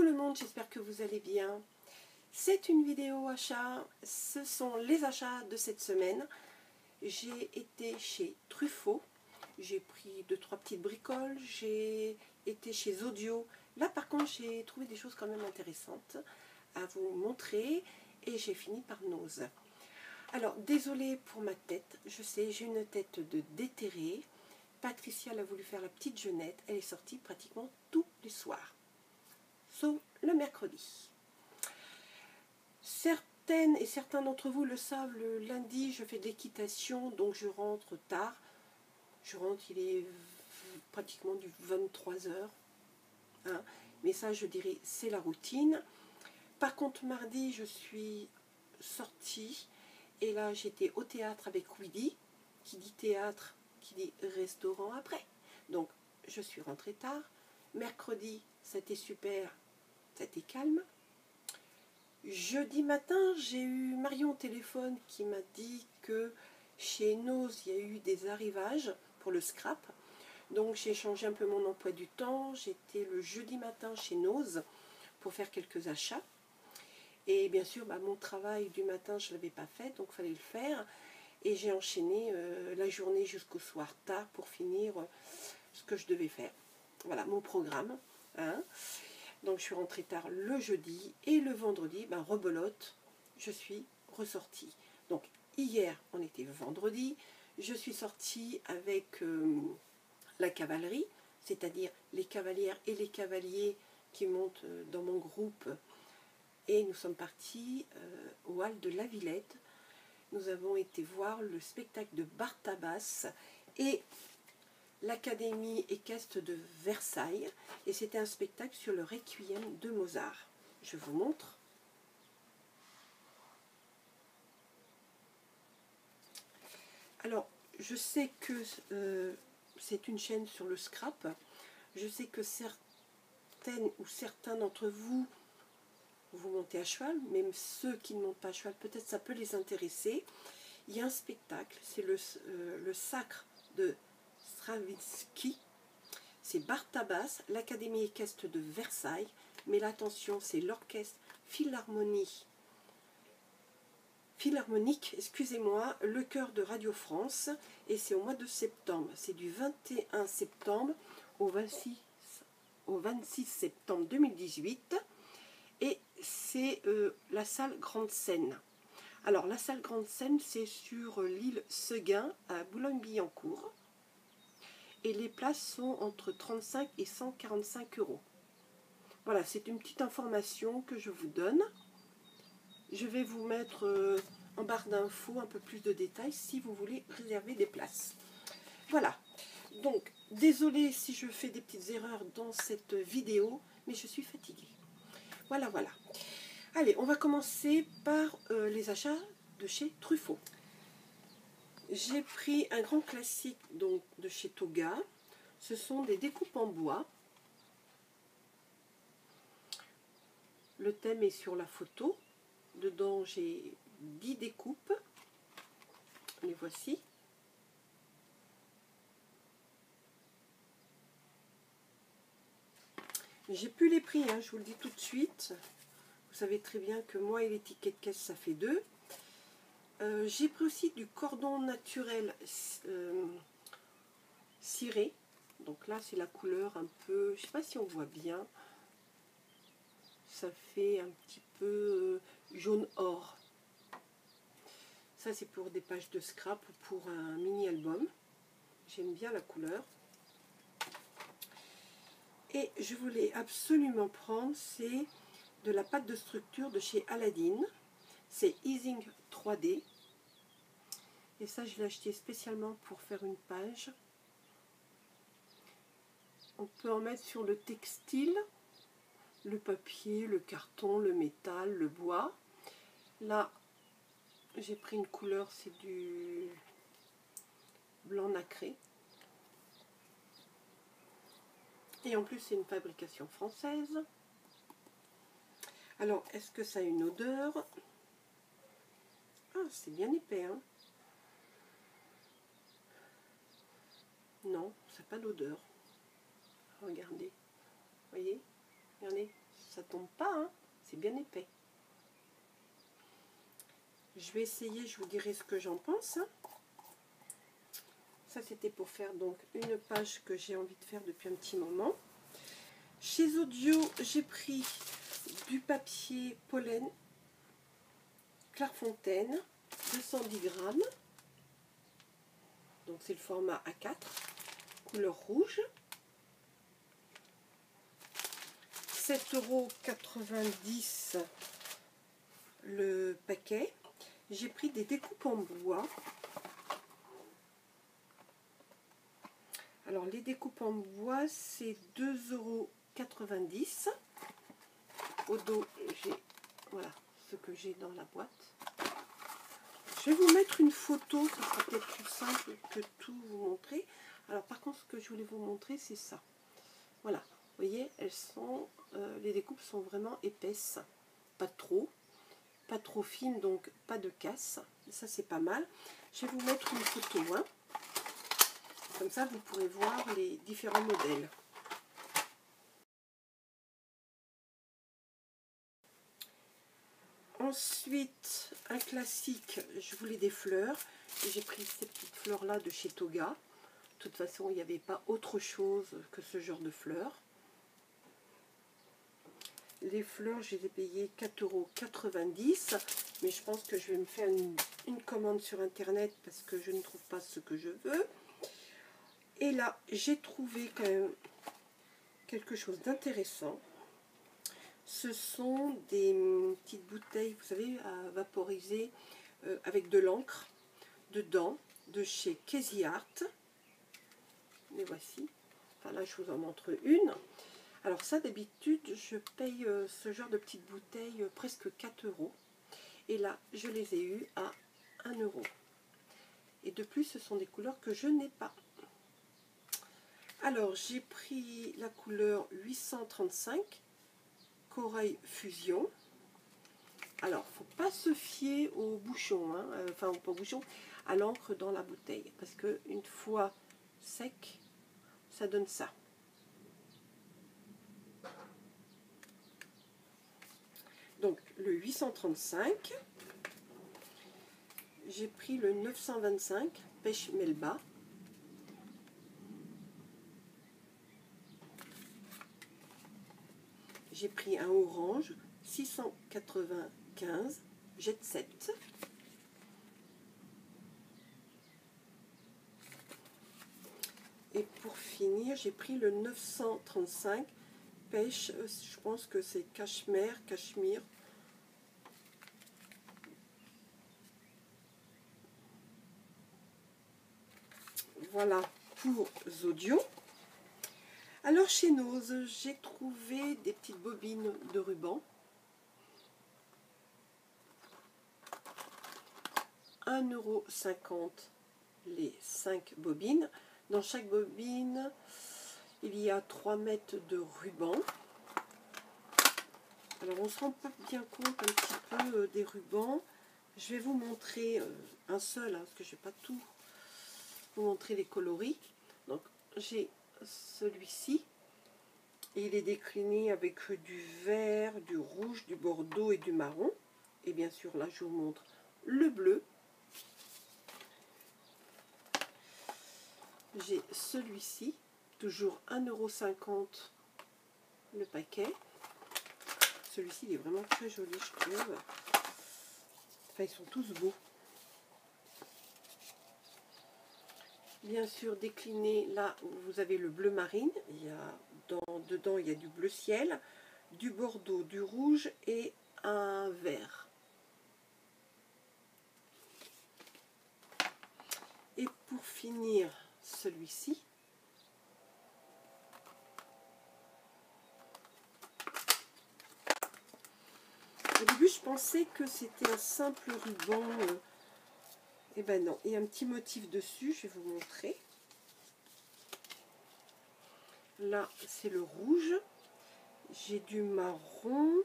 Coucou le monde, j'espère que vous allez bien. C'est une vidéo achat, ce sont les achats de cette semaine. J'ai été chez Truffaut, j'ai pris 2-3 petites bricoles, j'ai été chez Audio. Là par contre j'ai trouvé des choses quand même intéressantes à vous montrer et j'ai fini par Nose. Alors désolée pour ma tête, je sais j'ai une tête de déterrée. Patricia elle a voulu faire la petite jeunette, elle est sortie pratiquement tous les soirs. Sauf le mercredi. Certaines et certains d'entre vous le savent, le lundi je fais de l'équitation, donc je rentre tard. Je rentre, il est pratiquement du 23h. Hein. Mais ça je dirais c'est la routine. Par contre mardi je suis sortie et là j'étais au théâtre avec Weedy. Qui dit théâtre, qui dit restaurant après. Donc je suis rentrée tard. Mercredi c'était super. C'était calme. Jeudi matin, j'ai eu Marion au téléphone qui m'a dit que chez Nose, il y a eu des arrivages pour le scrap. Donc j'ai changé un peu mon emploi du temps. J'étais le jeudi matin chez Nose pour faire quelques achats. Et bien sûr, mon travail du matin, je ne l'avais pas fait, donc il fallait le faire. Et j'ai enchaîné la journée jusqu'au soir tard pour finir ce que je devais faire. Voilà mon programme. Hein. Donc je suis rentrée tard le jeudi et le vendredi, rebelote, je suis ressortie. Donc hier, on était vendredi, je suis sortie avec la cavalerie, c'est-à-dire les cavalières et les cavaliers qui montent dans mon groupe. Et nous sommes partis au hall de la Villette. Nous avons été voir le spectacle de Bartabas et l'Académie équestre de Versailles, et c'était un spectacle sur le Requiem de Mozart. Je vous montre. Alors, je sais que c'est une chaîne sur le scrap. Je sais que certaines ou certains d'entre vous, vous montez à cheval, même ceux qui ne montent pas à cheval, peut-être ça peut les intéresser. Il y a un spectacle, c'est le Sacre de Stravinsky. C'est Bartabas, l'Académie équestre de Versailles, mais l'attention, c'est l'orchestre philharmonique, excusez-moi, le chœur de Radio France, et c'est au mois de septembre. C'est du 21 septembre au 26 septembre 2018, et c'est la salle Grande Seine. Alors, la salle Grande Seine, c'est sur l'île Seguin, à Boulogne-Billancourt. Et les places sont entre 35 et 145 €. Voilà, c'est une petite information que je vous donne. Je vais vous mettre en barre d'infos un peu plus de détails si vous voulez réserver des places. Voilà, donc désolée si je fais des petites erreurs dans cette vidéo, mais je suis fatiguée. Voilà. Allez, on va commencer par les achats de chez Truffaut. J'ai pris un grand classique donc de chez Toga. Ce sont des découpes en bois. Le thème est sur la photo. Dedans, j'ai 10 découpes. Les voici. J'ai plus les prix, hein, je vous le dis tout de suite. Vous savez très bien que moi et les tickets de caisse, ça fait 2. J'ai pris aussi du cordon naturel ciré. Donc là, c'est la couleur un peu, je ne sais pas si on voit bien. Ça fait un petit peu jaune or. Ça, c'est pour des pages de scrap ou pour un mini-album. J'aime bien la couleur. Et je voulais absolument prendre, c'est de la pâte de structure de chez Aladdin. C'est Easing 3D. Et ça, je l'ai acheté spécialement pour faire une page. On peut en mettre sur le textile, le papier, le carton, le métal, le bois. Là, j'ai pris une couleur, c'est du blanc nacré. Et en plus, c'est une fabrication française. Alors, est-ce que ça a une odeur? Ah, c'est bien épais, hein? Non, ça n'a pas d'odeur. Regardez. Voyez? Regardez, ça tombe pas, hein, c'est bien épais. Je vais essayer, je vous dirai ce que j'en pense. Ça, c'était pour faire donc une page que j'ai envie de faire depuis un petit moment. Chez Audio, j'ai pris du papier pollen Clairefontaine, 210 grammes. Donc c'est le format A4, couleur rouge. 7,90 € le paquet. J'ai pris des découpes en bois. Alors les découpes en bois, c'est 2,90 €. Au dos, j'ai voilà ce que j'ai dans la boîte. Je vais vous mettre une photo, ça sera peut-être plus simple que tout vous montrer. Alors par contre, ce que je voulais vous montrer, c'est ça. Voilà, vous voyez, elles sont, les découpes sont vraiment épaisses, pas trop fines, donc pas de casse. Ça c'est pas mal. Je vais vous mettre une photo, hein. Comme ça vous pourrez voir les différents modèles. Ensuite, un classique, je voulais des fleurs. J'ai pris ces petites fleurs là de chez Toga. De toute façon, il n'y avait pas autre chose que ce genre de fleurs. Les fleurs, je les ai payées 4,90 €. Mais je pense que je vais me faire une commande sur internet parce que je ne trouve pas ce que je veux. Et là, j'ai trouvé quand même quelque chose d'intéressant. Ce sont des petites bouteilles, vous savez, à vaporiser avec de l'encre dedans, de chez Casey Art. Les voici. Enfin là, je vous en montre une. Alors ça, d'habitude, je paye ce genre de petites bouteilles presque 4 €. Et là, je les ai eues à 1 €. Et de plus, ce sont des couleurs que je n'ai pas. Alors, j'ai pris la couleur 835, Corail Fusion. Alors, il ne faut pas se fier au bouchon, hein, enfin pas au bouchon, à l'encre dans la bouteille. Parce qu'une fois sec, ça donne ça. Donc, le 835. J'ai pris le 925, Pêche Melba. J'ai pris un orange 695 Jet Set. Et pour finir, j'ai pris le 935 Pêche, je pense que c'est Cachemire. Voilà pour Zodio. Alors chez Nose, j'ai trouvé des petites bobines de ruban. 1,50 € les 5 bobines. Dans chaque bobine, il y a 3 mètres de ruban. Alors on ne se rend pas bien compte un petit peu des rubans. Je vais vous montrer un seul, hein, parce que je ne vais pas tout vous montrer les coloris. Donc j'ai celui-ci. Il est décliné avec du vert, du rouge, du bordeaux et du marron. Et bien sûr, là, je vous montre le bleu. J'ai celui-ci, toujours 1,50 € le paquet. Celui-ci, il est vraiment très joli, je trouve. Enfin, ils sont tous beaux. Bien sûr, décliné, là, vous avez le bleu marine. Dedans, il y a du bleu ciel, du bordeaux, du rouge et un vert. Et pour finir, celui-ci. Au début, je pensais que c'était un simple ruban. Eh ben non, il y a un petit motif dessus, je vais vous montrer. Là, c'est le rouge. J'ai du marron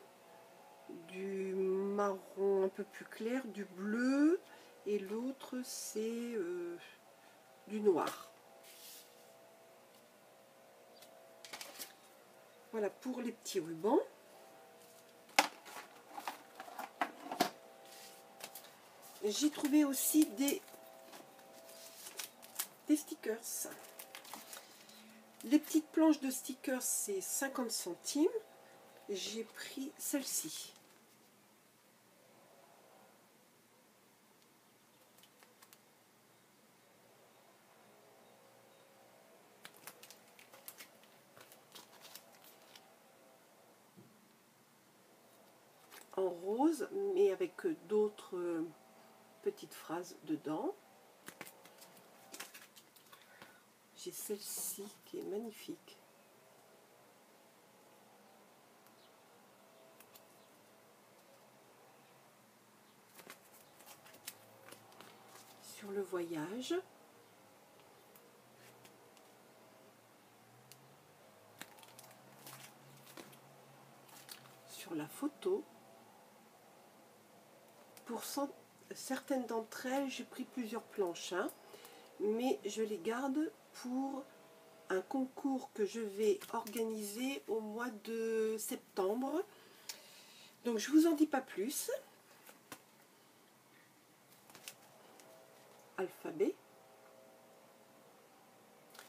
un peu plus clair, du bleu, et l'autre, c'est du noir. Voilà pour les petits rubans. j'ai trouvé aussi des stickers. Les petites planches de stickers, c'est 50 centimes. J'ai pris celle-ci. En rose, mais avec d'autres petites phrases dedans. J'ai celle-ci qui est magnifique. Sur le voyage. Sur la photo. Pour certaines d'entre elles, j'ai pris plusieurs planches, hein, mais je les garde pour un concours que je vais organiser au mois de septembre. Donc je vous en dis pas plus. Alphabet.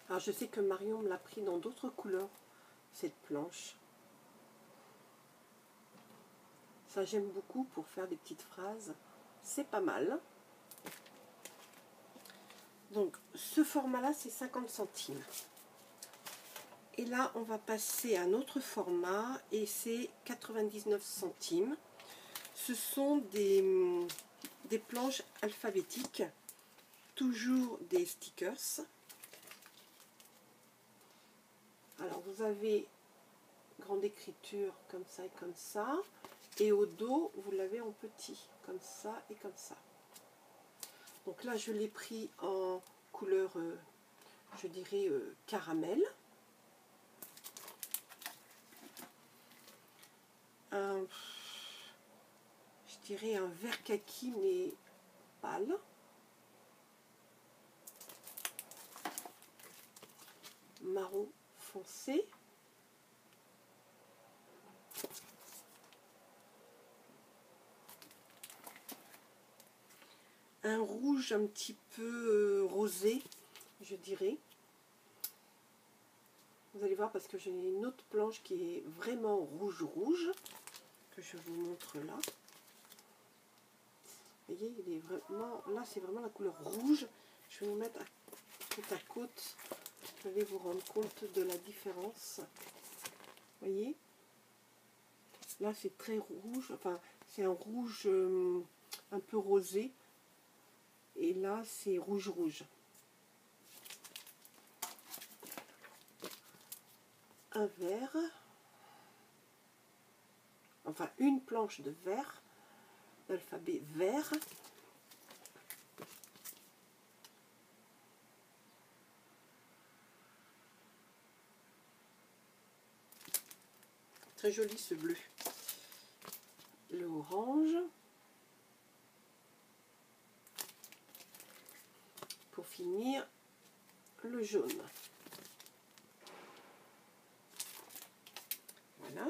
Alors je sais que Marion me l'a pris dans d'autres couleurs, cette planche. Ça j'aime beaucoup pour faire des petites phrases. C'est pas mal. Donc ce format-là, c'est 50 centimes. Et là, on va passer à un autre format et c'est 99 centimes. Ce sont des planches alphabétiques, toujours des stickers. Alors vous avez grande écriture comme ça et comme ça. Et au dos, vous l'avez en petit, comme ça et comme ça. Donc là, je l'ai pris en couleur, je dirais, caramel. Je dirais un vert kaki, mais pâle. Marron foncé. Un rouge un petit peu rosé, je dirais. Vous allez voir parce que j'ai une autre planche qui est vraiment rouge, que je vous montre là. Vous voyez, il est vraiment, là c'est vraiment la couleur rouge. Je vais vous mettre côte à côte. Vous allez vous rendre compte de la différence. Vous voyez, là c'est très rouge, enfin c'est un rouge un peu rosé. Et là c'est rouge. Un vert, enfin une planche de vert, d'alphabet vert. Très joli ce bleu. Le orange. Pour finir, le jaune. Voilà.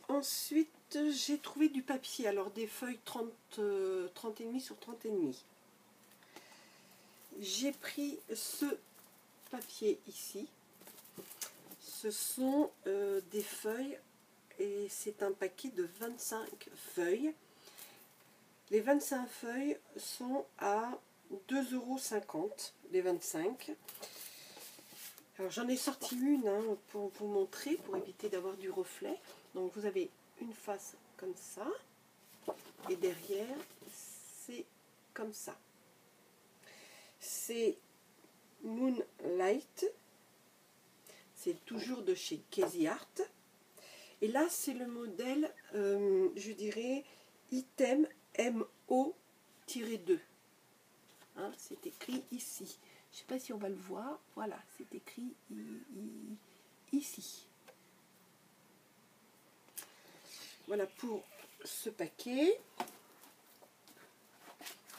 Ensuite, j'ai trouvé du papier. Alors, des feuilles 30,5 sur 30,5. J'ai pris ce papier ici. Ce sont des feuilles et c'est un paquet de 25 feuilles. Les 25 feuilles sont à 2,50 € les 25. Alors j'en ai sorti une pour vous montrer, pour éviter d'avoir du reflet. Donc vous avez une face comme ça et derrière c'est comme ça. C'est Moonlight, c'est toujours de chez Casey Art. Et là c'est le modèle, je dirais, Item MO-2. Hein, c'est écrit ici. Je ne sais pas si on va le voir. Voilà, c'est écrit ici. Voilà pour ce paquet.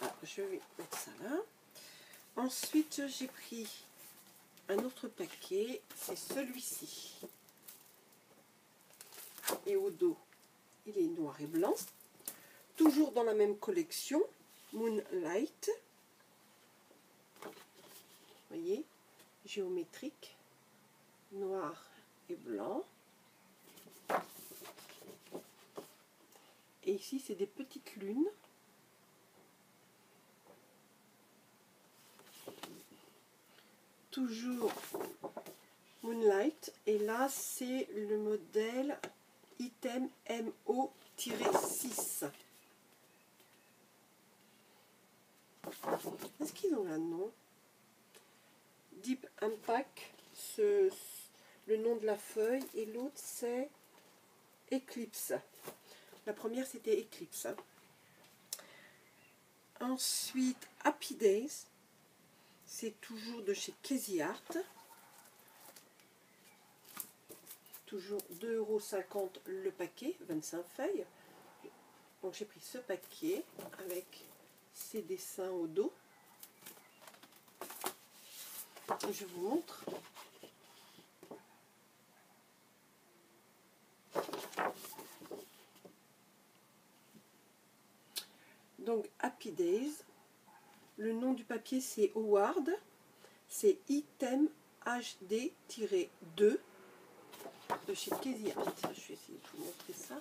Ah, je vais mettre ça là. Ensuite, j'ai pris un autre paquet. C'est celui-ci. Et au dos, il est noir et blanc. Toujours dans la même collection. Moonlight. Vous voyez, géométrique, noir et blanc. Et ici, c'est des petites lunes. Toujours Moonlight. Et là, c'est le modèle Item MO-6. Est-ce qu'ils ont un nom? Deep Impact, le nom de la feuille, et l'autre c'est Eclipse. La première c'était Eclipse. Ensuite Happy Days, c'est toujours de chez Crazy Art. Toujours 2,50 € le paquet, 25 feuilles. Donc j'ai pris ce paquet avec ses dessins au dos. Je vous montre. Donc Happy Days, le nom du papier c'est Howard, c'est Item HD-2 de chez Crazy Art. Je vais essayer de vous montrer ça.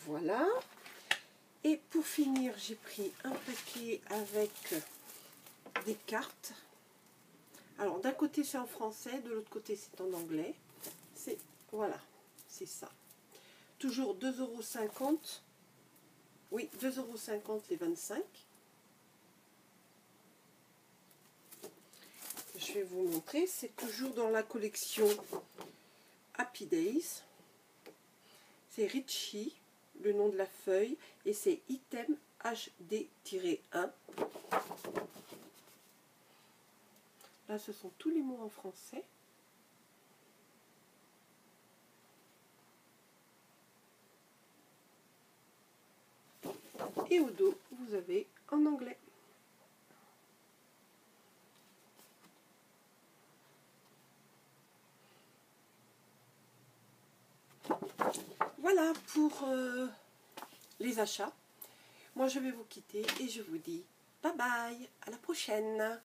Voilà. Et pour finir, j'ai pris un paquet avec des cartes. Alors d'un côté c'est en français, de l'autre côté c'est en anglais. C'est voilà, c'est ça. Toujours 2,50 €. Oui, 2,50 € les 25. Je vais vous montrer, c'est toujours dans la collection Happy Days. C'est Richie, le nom de la feuille, et c'est Item HD-1. Là, ce sont tous les mots en français. Et au dos, vous avez en anglais. Voilà pour les achats. Moi, je vais vous quitter et je vous dis bye bye, à la prochaine.